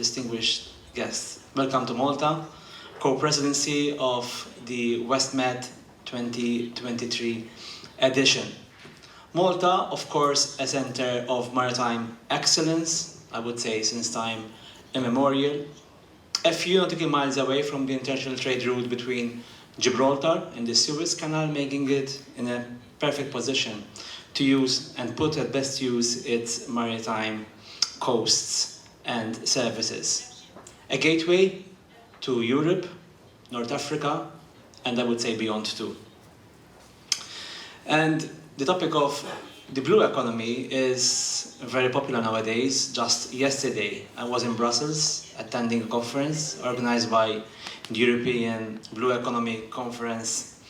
distinguished guests. Welcome to Malta, co-presidency of the WestMED 2023 edition. Malta, of course, a center of maritime excellence, I would say since time immemorial. A few nautical miles away from the international trade route between Gibraltar and the Suez Canal, making it in a perfect position to use and put at best use its maritime coasts and services. A gateway to Europe, North Africa, and I would say beyond too. And the topic of the blue economy is very popular nowadays. Just yesterday, I was in Brussels attending a conference organized by the European Blue Economy Conference,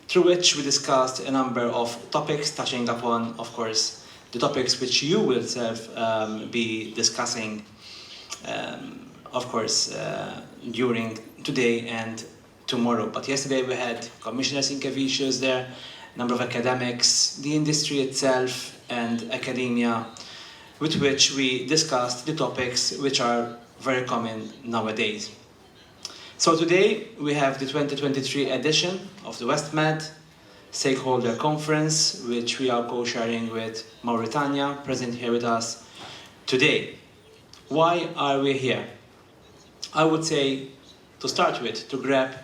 through which we discussed a number of topics touching upon, of course, the topics which you will be discussing, of course, during today and tomorrow. But yesterday we had Commissioner Sinkevicius there, a number of academics, the industry itself, and academia, with which we discussed the topics which are very common nowadays. So today we have the 2023 edition of the WestMED Stakeholder Conference, which we are co-sharing with Mauritania, present here with us today. Why are we here? I would say, to start with, to grab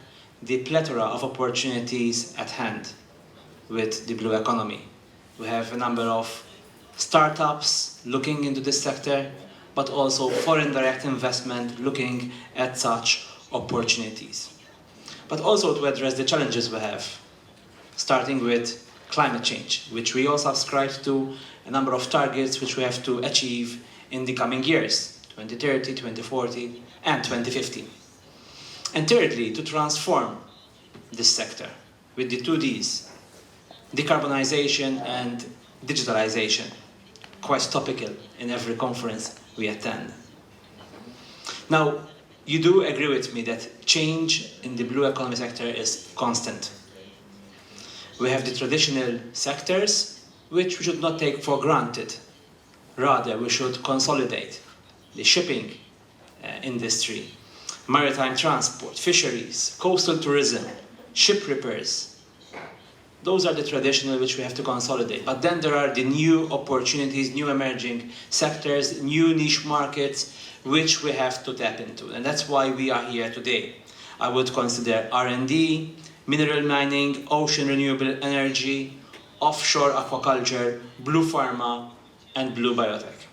the plethora of opportunities at hand with the blue economy. We have a number of startups looking into this sector, but also foreign direct investment looking at such opportunities. But also to address the challenges we have, starting with climate change, which we all subscribe to, a number of targets which we have to achieve in the coming years, 2030, 2040, and 2050. And thirdly, to transform this sector with the two Ds, decarbonization and digitalization, quite topical in every conference we attend. Now, you do agree with me that change in the blue economy sector is constant. We have the traditional sectors, which we should not take for granted. Rather, we should consolidate the shipping industry, maritime transport, fisheries, coastal tourism, ship repairs. Those are the traditional which we have to consolidate. But then there are the new opportunities, new emerging sectors, new niche markets, which we have to tap into. And that's why we are here today. I would consider R&D, mineral mining, ocean renewable energy, offshore aquaculture, blue pharma, and blue biotech.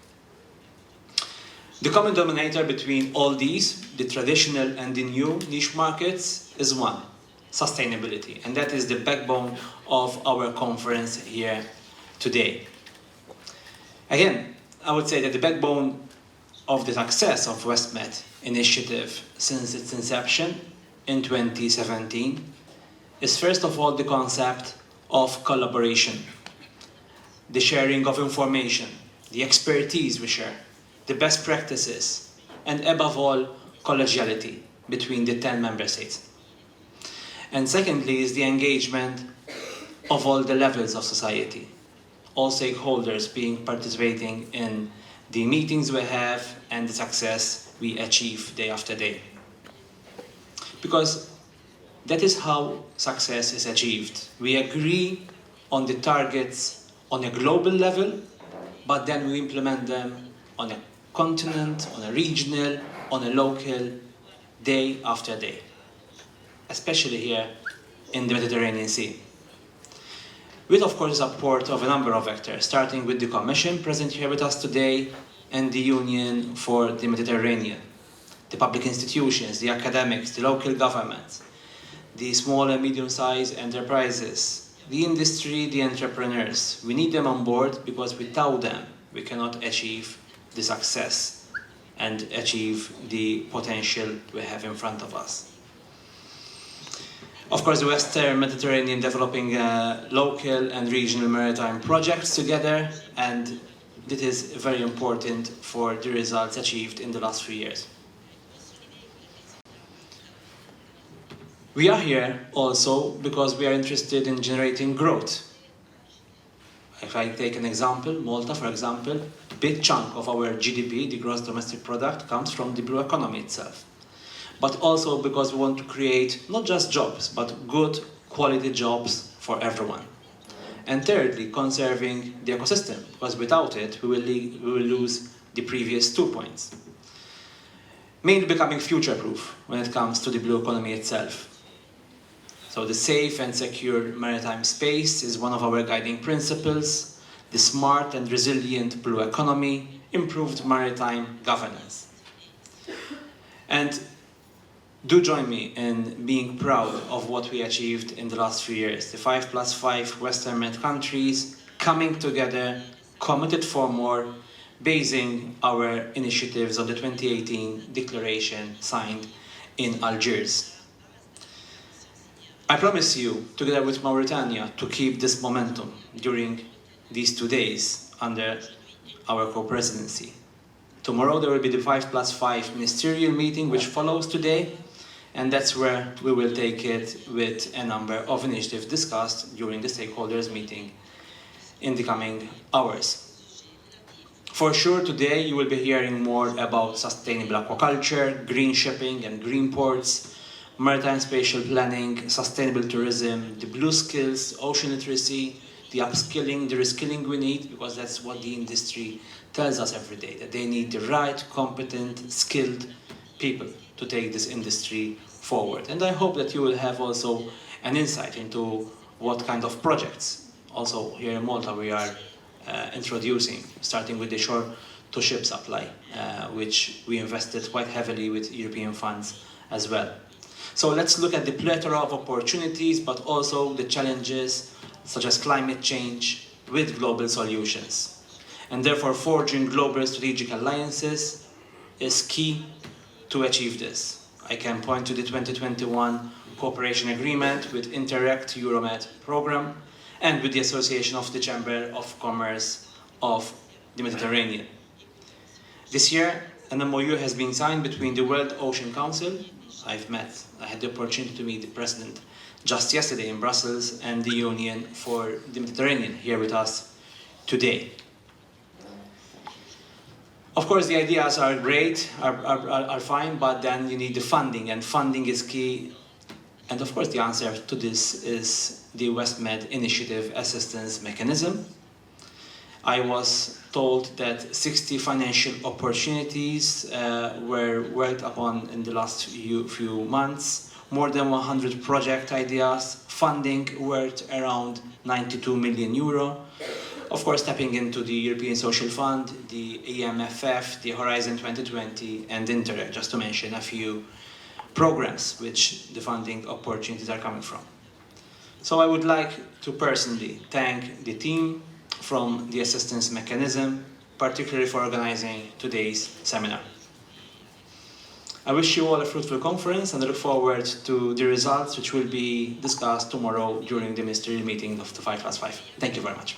The common denominator between all these, the traditional and the new niche markets, is one: sustainability. And that is the backbone of our conference here today. Again, I would say that the backbone of the success of WestMED initiative since its inception in 2017 is first of all the concept of collaboration, the sharing of information, the expertise we share, the best practices, and above all, collegiality between the 10 member states. And secondly is the engagement of all the levels of society, all stakeholders participating in the meetings we have and the success we achieve day after day. Because that is how success is achieved. We agree on the targets on a global level, but then we implement them on a continent, on a regional, on a local, day after day, especially here in the Mediterranean Sea. With, of course, the support of a number of actors, starting with the Commission present here with us today and the Union for the Mediterranean, the public institutions, the academics, the local governments, the small and medium-sized enterprises, the industry, the entrepreneurs. We need them on board because without them, we cannot achieve the success and achieve the potential we have in front of us. Of course, the Western Mediterranean developing local and regional maritime projects together, and it is very important for the results achieved in the last few years. We are here also because we are interested in generating growth. If I take an example, Malta, for example, big chunk of our GDP, the gross domestic product, comes from the blue economy itself. But also because we want to create not just jobs, but good quality jobs for everyone. And thirdly, conserving the ecosystem, because without it, we will lose the previous 2 points. Mainly becoming future-proof when it comes to the blue economy itself. So the safe and secure maritime space is one of our guiding principles, the smart and resilient blue economy, improved maritime governance. And do join me in being proud of what we achieved in the last few years. The 5+5 Western Med countries coming together, committed for more, basing our initiatives on the 2018 declaration signed in Algiers. I promise you, together with Mauritania, to keep this momentum during these 2 days under our co-presidency. Tomorrow there will be the 5+5 ministerial meeting which follows today, and that's where we will take it with a number of initiatives discussed during the stakeholders meeting in the coming hours. For sure, today you will be hearing more about sustainable aquaculture, green shipping and green ports, maritime spatial planning, sustainable tourism, the blue skills, ocean literacy, the upskilling, the reskilling we need, because that's what the industry tells us every day, that they need the right, competent, skilled people to take this industry forward. And I hope that you will have also an insight into what kind of projects, also here in Malta, we are introducing, starting with the shore-to-ship supply, which we invested quite heavily with European funds as well. So let's look at the plethora of opportunities, but also the challenges such as climate change with global solutions. And therefore, forging global strategic alliances is key to achieve this. I can point to the 2021 cooperation agreement with Interact Euromed program and with the Association of the Chamber of Commerce of the Mediterranean. This year, an MOU has been signed between the World Ocean Council. I had the opportunity to meet the president just yesterday in Brussels, and the Union for the Mediterranean here with us today. Of course, the ideas are great, are fine, but then you need the funding, and funding is key. And of course, the answer to this is the WestMED Initiative Assistance Mechanism. I was told that 60 financial opportunities were worked upon in the last few months, more than 100 project ideas, funding worth around 92 million euro. Of course, tapping into the European Social Fund, the EMFF, the Horizon 2020, and Interact, just to mention a few programs which the funding opportunities are coming from. So I would like to personally thank the team from the assistance mechanism, particularly for organizing today's seminar. I wish you all a fruitful conference and I look forward to the results which will be discussed tomorrow during the ministerial meeting of the 5+5. Thank you very much.